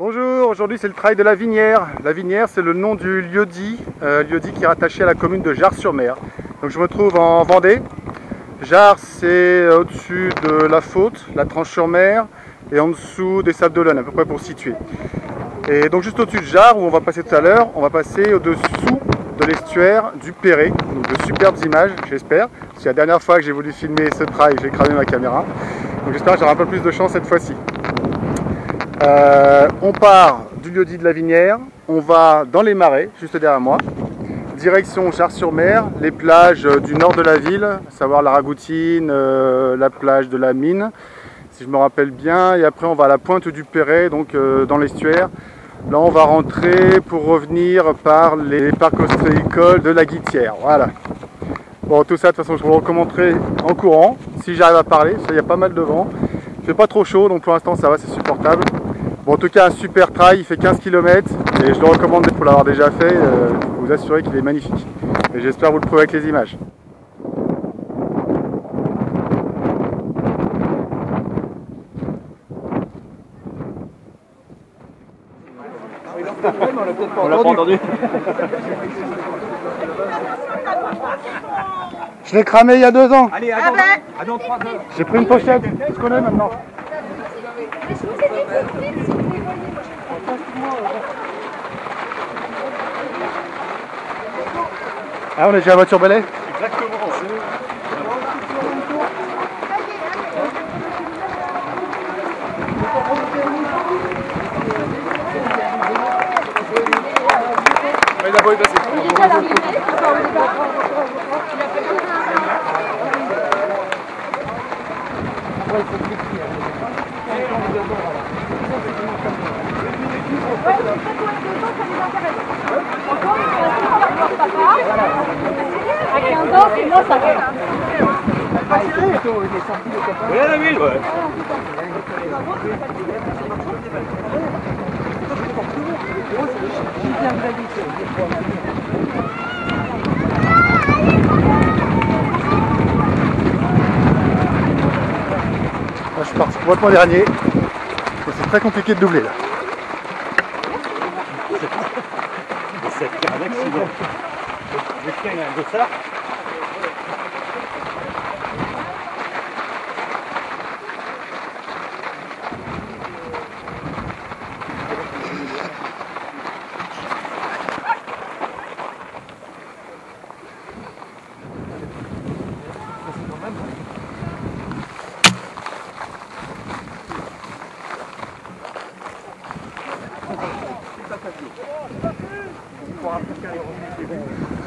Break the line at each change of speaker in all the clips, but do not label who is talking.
Bonjour, aujourd'hui c'est le trail de la Vinière. La Vinière, c'est le nom du lieu-dit qui est rattaché à la commune de Jars-sur-Mer. Donc je me trouve en Vendée. Jars, c'est au-dessus de la Faute, la Tranche-sur-Mer, et en dessous des Sables d'Olonne, à peu près pour situer. Et donc juste au-dessus de Jars, où on va passer tout à l'heure, on va passer au-dessous de l'estuaire du Perret. Donc de superbes images, j'espère. C'est la dernière fois que j'ai voulu filmer ce trail, j'ai cramé ma caméra. Donc j'espère que j'aurai un peu plus de chance cette fois-ci. On part du lieu-dit de la Vinière, on va dans les marais, juste derrière moi, direction Jars-sur-Mer, les plages du nord de la ville, à savoir la Ragoutine, la plage de la Mine, si je me rappelle bien, et après on va à la pointe du Perret, donc dans l'estuaire. Là on va rentrer pour revenir par les parcs ostréicoles de la Guittière, voilà. Bon, tout ça de toute façon je vous le recommenterai en courant, si j'arrive à parler, parce qu'il y a pas mal de vent. Il fait pas trop chaud, donc pour l'instant ça va, c'est supportable. Bon, en tout cas un super trail, il fait 15 km et je le recommande pour l'avoir déjà fait, pour vous assurer qu'il est magnifique. Et j'espère vous le prouver avec les images.
On l'a pas entendu.
Je l'ai cramé il y a 2 ans.
Allez, dans 3 heures.
J'ai pris une pochette, je connais maintenant. Ah, on est déjà à voiture balai?
Exactement.
Mais la voie est passée.
À 15 ans, c'est moi, ça va.
Oui, la ville, ouais.
Moi, je suis parti complètement dernier. C'est très compliqué de doubler là.
C'est un accident. Le chien, il y a un dossard.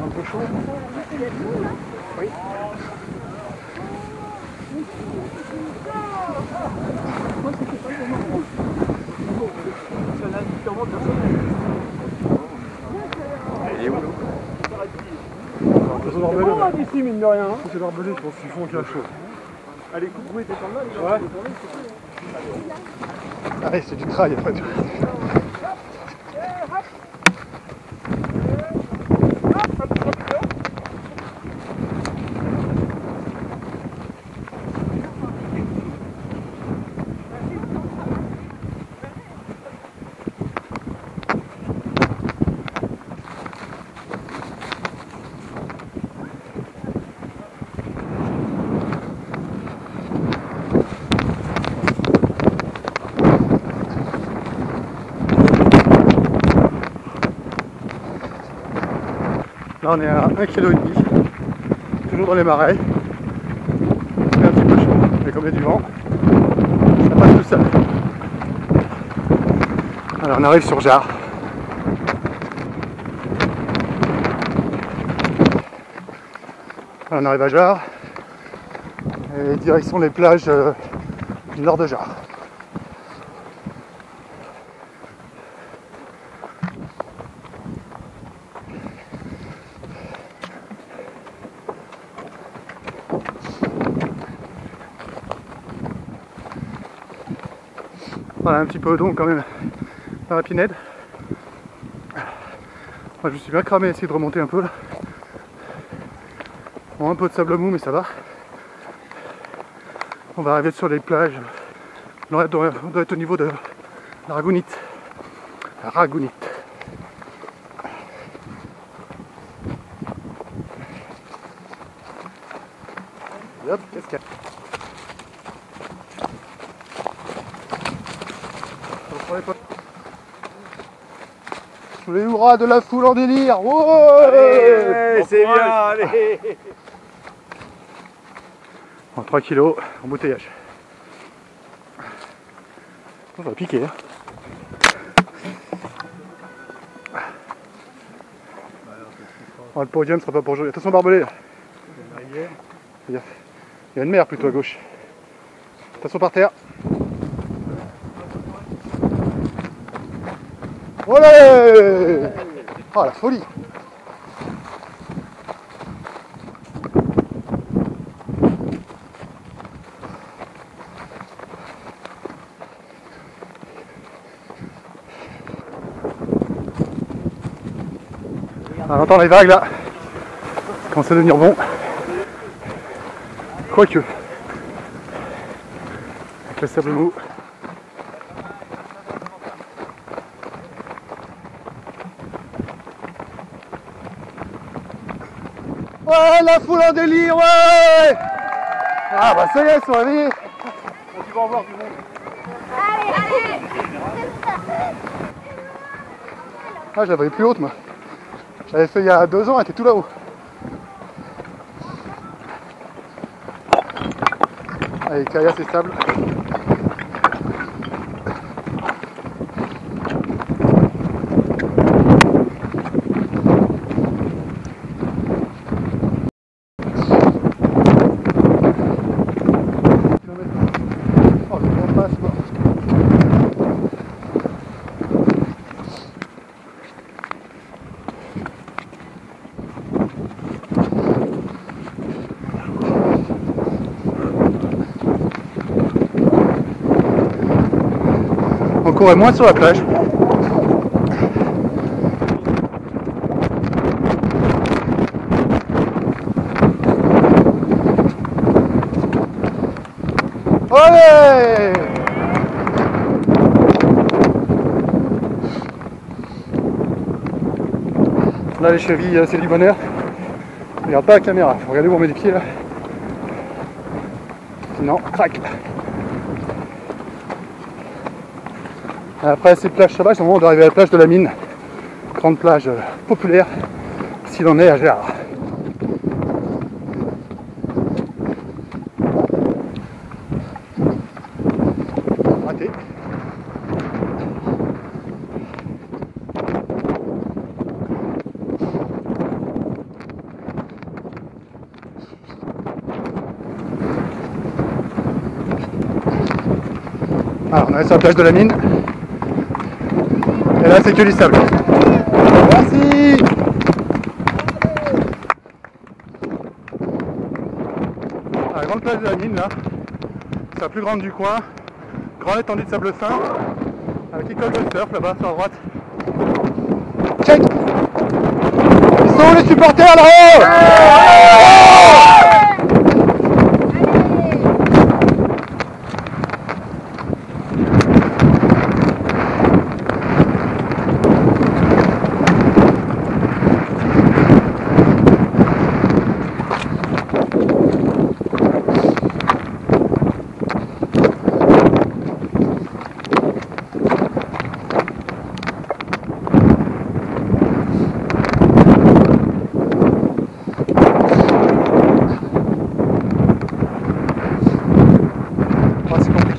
Un peu chaud. Oui. Elle est où?
C'est bon d'ici, mine de rien.
C'est barbelé, je pense qu'ils font qu'il y a chaud.
Allez, coup de bruit, t'es par là. Ouais.
Allez, c'est du trail après tout. Là on est à 1,5 km, toujours dans les marais. C'est un petit peu chaud, mais comme il y a du vent, ça passe tout seul. Alors on arrive sur Jars. On arrive à Jars et direction les plages du nord de Jars. Voilà, un petit peu d'eau quand même dans la pinède. Moi je me suis bien cramé à essayer de remonter un peu là. Bon, un peu de sable mou mais ça va. On va arriver sur les plages. On doit être au niveau de la Ragounite. Ragounit. Hop, cascade. Les hurrahs de la foule en délire. Ouais,
c'est bien, allez.
En 3 kilos, embouteillage. On va piquer. Hein. Oh, le podium sera pas pour jouer. Attention barbelé là. Il y a une mer plutôt à gauche. Attention par terre. Olé! Oh la folie! On entend les vagues là. Ça commence à devenir bon. Quoique. Avec le sable mou. Ouais, la foule en délire, ouais! Ah bah ça y est, ils sont réveillés. Tu vas en voir du monde.
Allez,
Ah, je la voyais plus haute moi. J'avais fait il y a 2 ans, elle était tout là-haut. Allez, caillasse et sable. Oh, le grand passe, mort. On courait moins sur la plage. Allez! Là les chevilles, c'est du bonheur. Regarde pas la caméra, faut regarder où on met les pieds là. Sinon, crac. Après ces plages sauvages, on doit arriver à la plage de la Mine, grande plage populaire, s'il en est à Gérard. Raté. Alors on arrive sur la plage de la Mine. Et là c'est que du sable. Merci. La grande plage de la Mine là, c'est la plus grande du coin. Grande étendue de sable fin, avec école de surf là-bas sur la droite. Check. Ils sont où les supporters là-haut?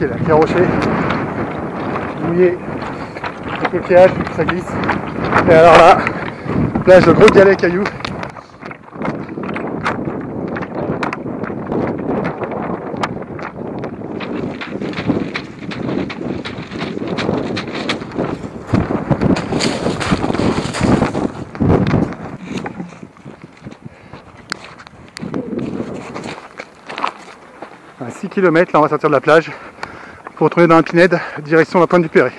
Là, qui est rocher, mouillé, le coquillage, ça glisse. Et alors là, plage de gros galets cailloux. À 6 km, là on va sortir de la plage pour retourner dans la Pinède, direction la Pointe du Perret.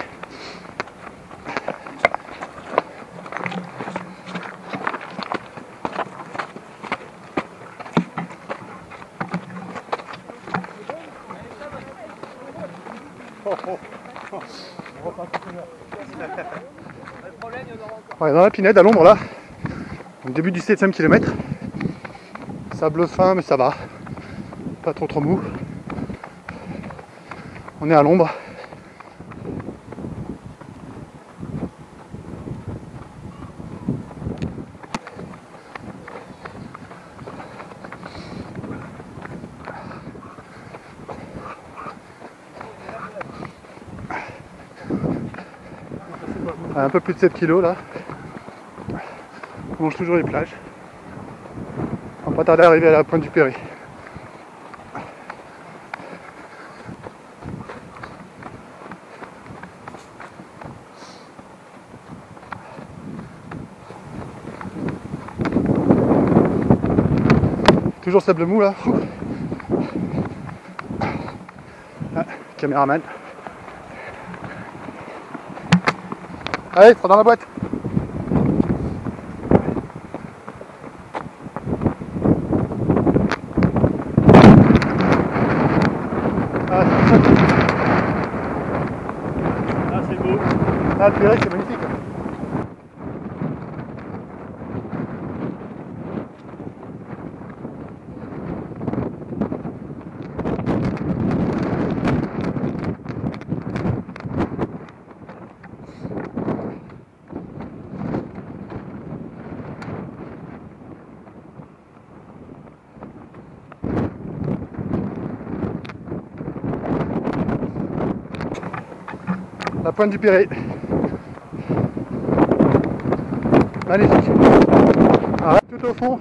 On repasse tout à l'heure. Ouais, dans la Pinède, à l'ombre là, au début du 7e kilomètre. Sable fin, mais ça va. Pas trop mou. On est à l'ombre. Un peu plus de 7 kg là. On mange toujours les plages. On va pas tarder à arriver à la pointe du Péray. Toujours sable mou là. Ah, caméraman. Allez, sera dans la boîte.
Ah, c'est beau.
Ah, le Péray, c'est magnifique. La pointe du Péray. Magnifique. Alors, tout au fond,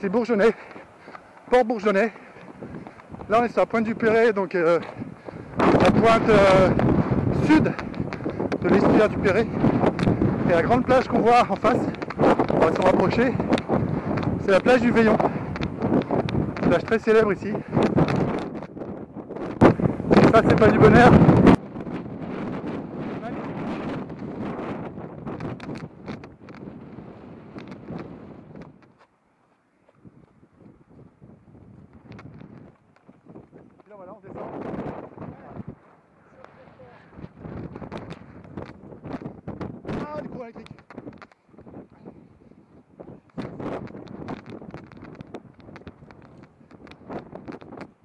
c'est Bourgeonnais, Port Bourgeonnais. Là, on est sur la pointe du Péray, donc la pointe sud de l'estuaire du Péray. Et la grande plage qu'on voit en face, on va s'en rapprocher, c'est la plage du Veillon. Une plage très célèbre ici. Et ça, c'est pas du bonheur. Là, voilà, on descend. Ah, du courant électrique.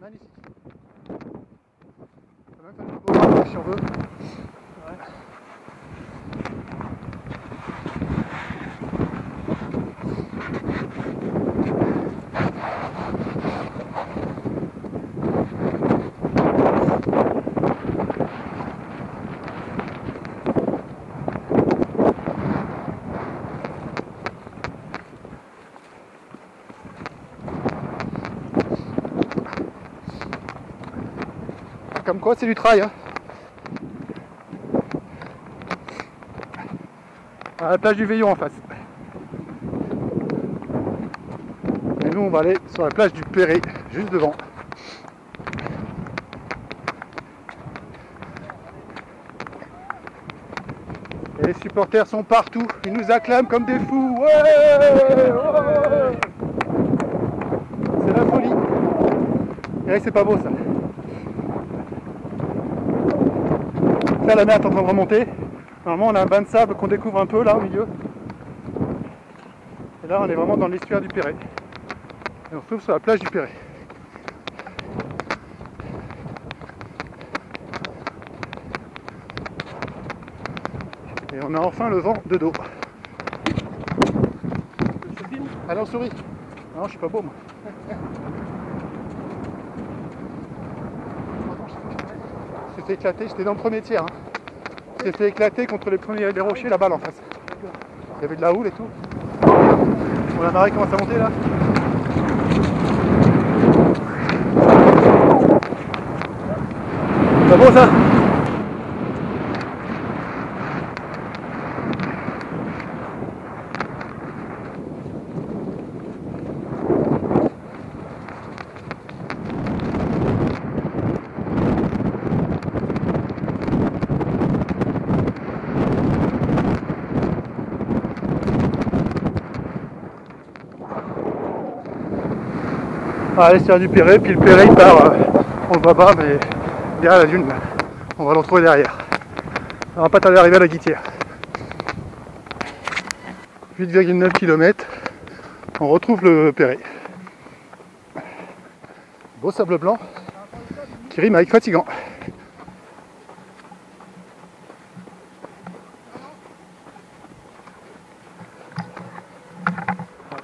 Magnifique. On va même faire du beau si on veut. Ouais. Comme quoi, c'est du trail. Hein. À la plage du Veillon en face. Et nous, on va aller sur la plage du Péray, juste devant. Et les supporters sont partout. Ils nous acclament comme des fous. Ouais, ouais. C'est la folie. Et c'est pas beau ça. Là, la mer est en train de remonter. Normalement, on a un bain de sable qu'on découvre un peu là au milieu. Et là, on est vraiment dans l'estuaire du Péray. Et on se trouve sur la plage du Péray. Et on a enfin le vent de dos. Allez, on sourit. Non, je suis pas beau moi. J'ai fait éclater, j'étais dans le premier tiers. Hein. J'ai fait éclater contre les premiers des rochers, la balle en face. Il y avait de la houle et tout. Bon, la marée commence à monter là. C'est bon ça? Ah, l'estuaire du Péray, puis le Péray part, on le voit pas, mais derrière la dune, on va le retrouver derrière. On va pas tarder d'arriver à la Guittière. 8,9 km. On retrouve le Perret. Beau sable blanc qui rime avec fatigant.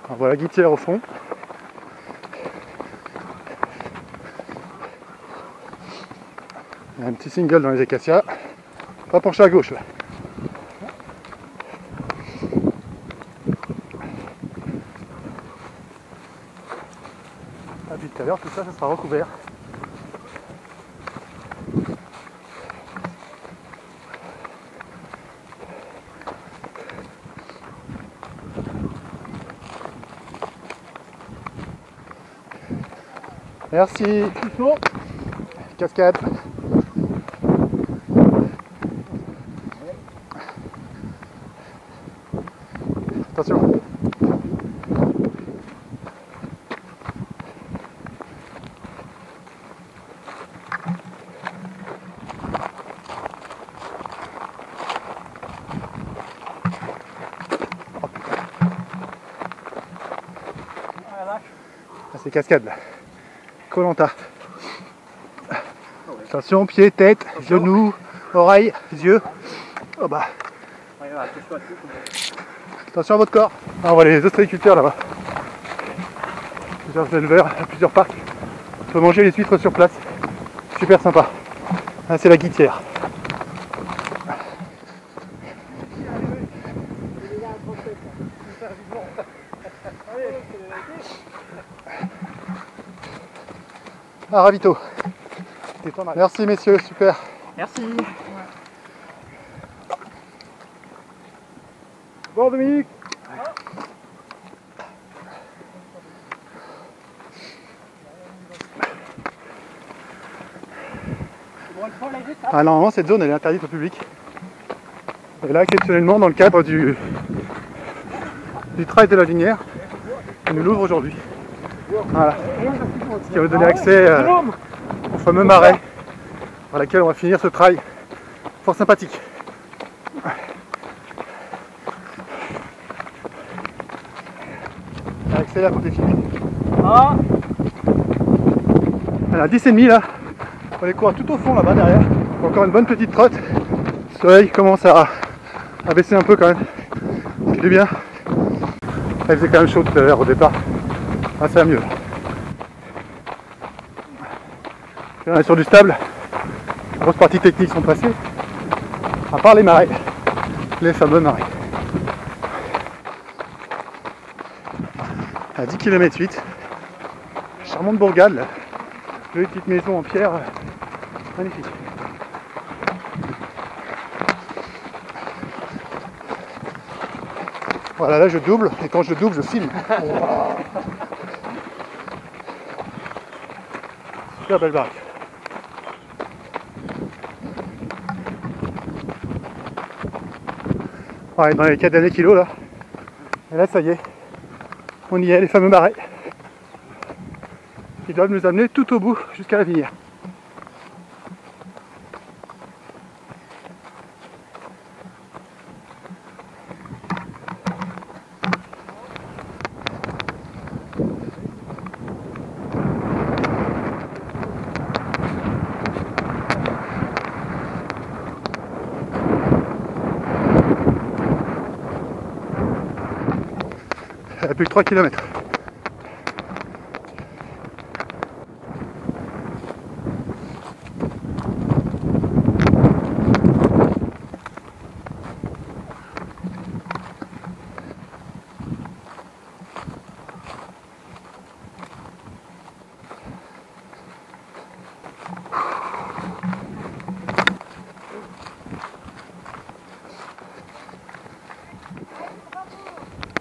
On voit la Guittière au fond. Il y a un petit single dans les acacias. Pas penché à gauche là. Ah, puis tout à l'heure, tout ça, ça sera recouvert. Merci. Cascade. Attention. Ah, c'est cascade là. Koh-Lanta. Attention, pieds, tête, genoux, oreilles, yeux. Oh bah. Attention à votre corps. Ah, on voit les ostréiculteurs là-bas. Plusieurs éleveurs, plusieurs parcs. On peut manger les huîtres sur place. Super sympa. Ah, c'est la Guittière. Ah, ravito. Merci messieurs, super.
Merci.
Bon Dominique. Ah, normalement cette zone elle est interdite au public. Et là exceptionnellement dans le cadre du trail de la Vinière, on nous l'ouvre aujourd'hui. Voilà. Ce qui va nous donner accès au fameux marais par lequel on va finir ce trail fort sympathique. Accélère quand t'es fini.
Ah.
Alors 10,5 là, on va aller courir tout au fond là-bas derrière. Encore une bonne petite trotte. Le soleil commence à baisser un peu quand même. Ce qui est bien. Il faisait quand même chaud tout à l'heure au départ. Ah, ça va mieux. On est sur du stable. La grosse partie technique sont passées. À part les marais. Les fameux marais. À 10 km 8. Charmante bourgade là. Deux petites maisons en pierre. Magnifique. Voilà, là je double, et quand je double, je filme. Super belle barque. Ouais, dans les 4 derniers kilos là. Et là ça y est, on y est, les fameux marais. Ils doivent nous amener tout au bout jusqu'à la Vinière. Il n'y a plus que 3 km.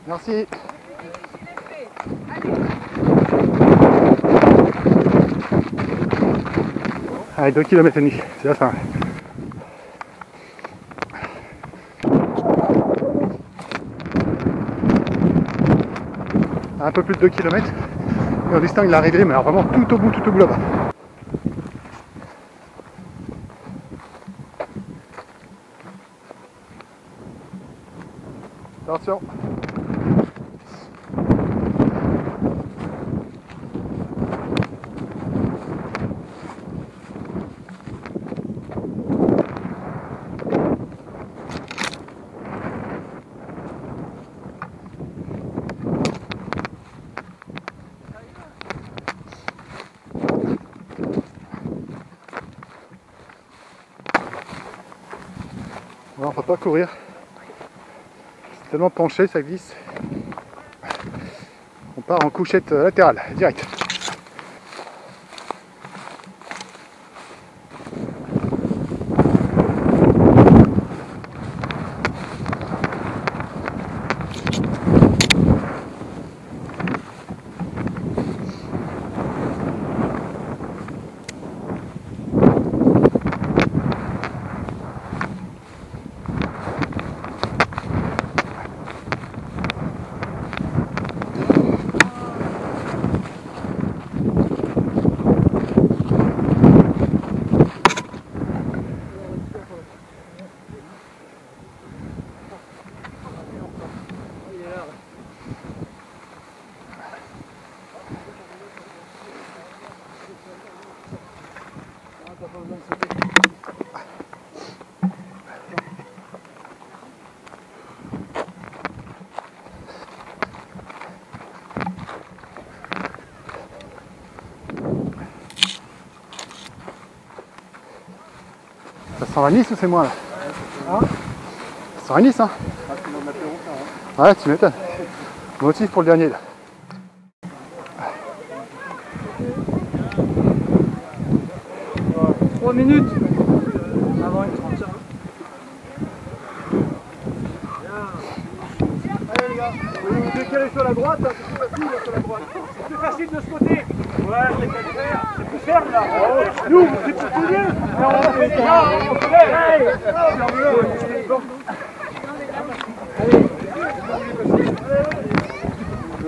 Merci. Allez, 2 km et demi, c'est la fin. Un peu plus de 2 km et on distingue l'arrivée, mais alors vraiment tout au bout là-bas. Attention. On ne peut pas courir. C'est tellement penché, ça glisse. On part en couchette latérale, direct. Ça sent la Nice ou c'est moi là? Hein? Ça sent la Nice, hein? Ouais, tu m'étonnes. Motif pour le dernier là.
« 3 minutes avant une 30. Allez les gars, vous décalez sur la droite, c'est plus facile sur la droite. C'est plus facile de ce côté. Ouais, c'est qu'à le faire. C'est plus ferme là. Nous, c'est plus mieux. On fait déjà, on fait.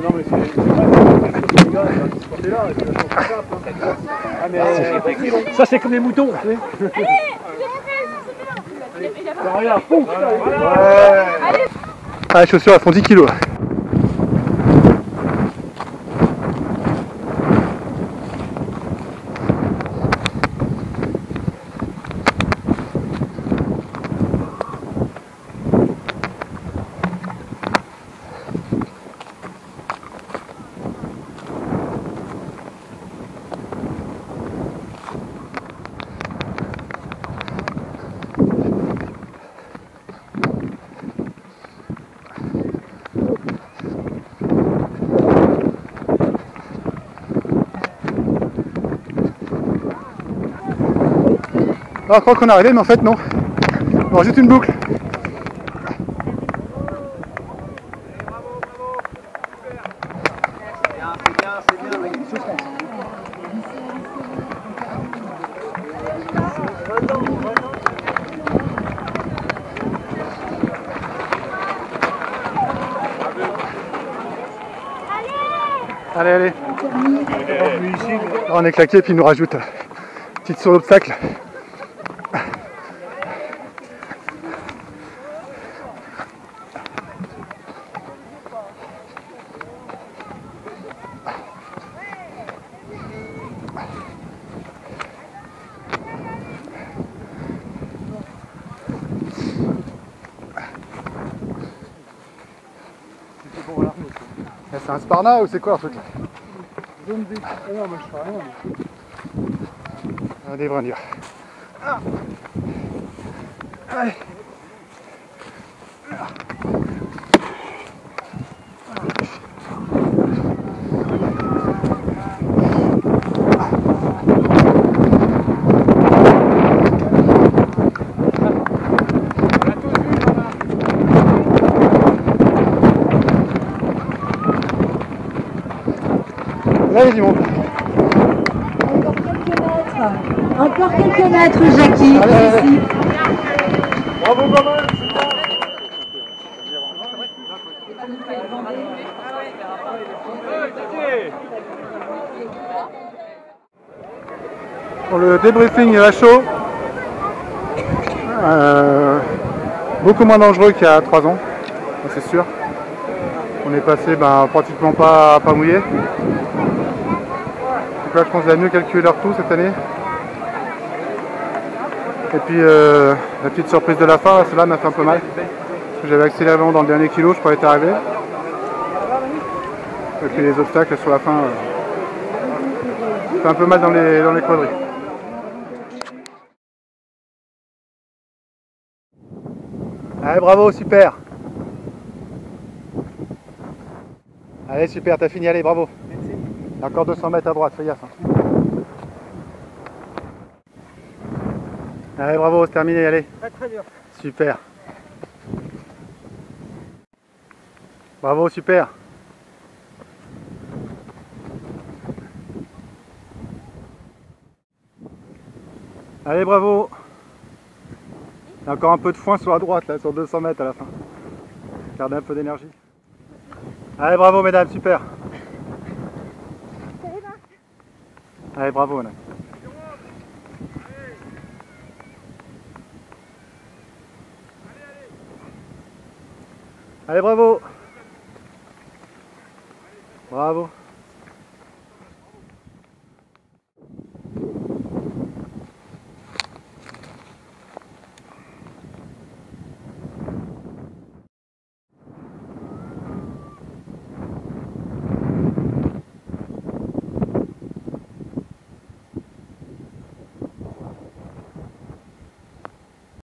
Non mais c'est ça c'est comme les moutons, tu sais. Regarde, pouf.
Ah, les chaussures elles font 10 kilos. Ah, je crois qu'on est arrivé, mais en fait non. On rajoute une boucle. Allez, allez. Là, on est claqué, puis il nous rajoute petite sur l'obstacle. C'est un Sparna ou c'est quoi le truc là?
Zone B. Ah non, moi je fais rien.
Allez, on y va. Allez. Là, il y a du monde.
Encore quelques mètres, Jackie.
Allez, allez.
Ici.
Bravo quand même.
Pour le débriefing à chaud, beaucoup moins dangereux qu'il y a 3 ans. c'est sûr. On est passé pratiquement pas mouillé. Donc là, je pense qu'il va mieux calculer leur tout cette année. Et puis la petite surprise de la fin, celle-là m'a fait un peu mal. Parce que j'avais accéléré vraiment dans le dernier kilo, je pourrais être arrivé. Et puis les obstacles sur la fin, ça fait un peu mal dans les quadrilles. Allez, bravo, super. Allez, super, t'as fini, allez, bravo. Il y a encore 200 mètres à droite, fais gaffe. Allez, bravo, c'est terminé, allez.
Très dur.
Super. Bravo, super. Allez, bravo. Il y a encore un peu de foin sur la droite, là, sur 200 mètres à la fin. Gardez un peu d'énergie. Allez, bravo, mesdames, super. Allez, bravo, madame. Allez, bravo. Bravo.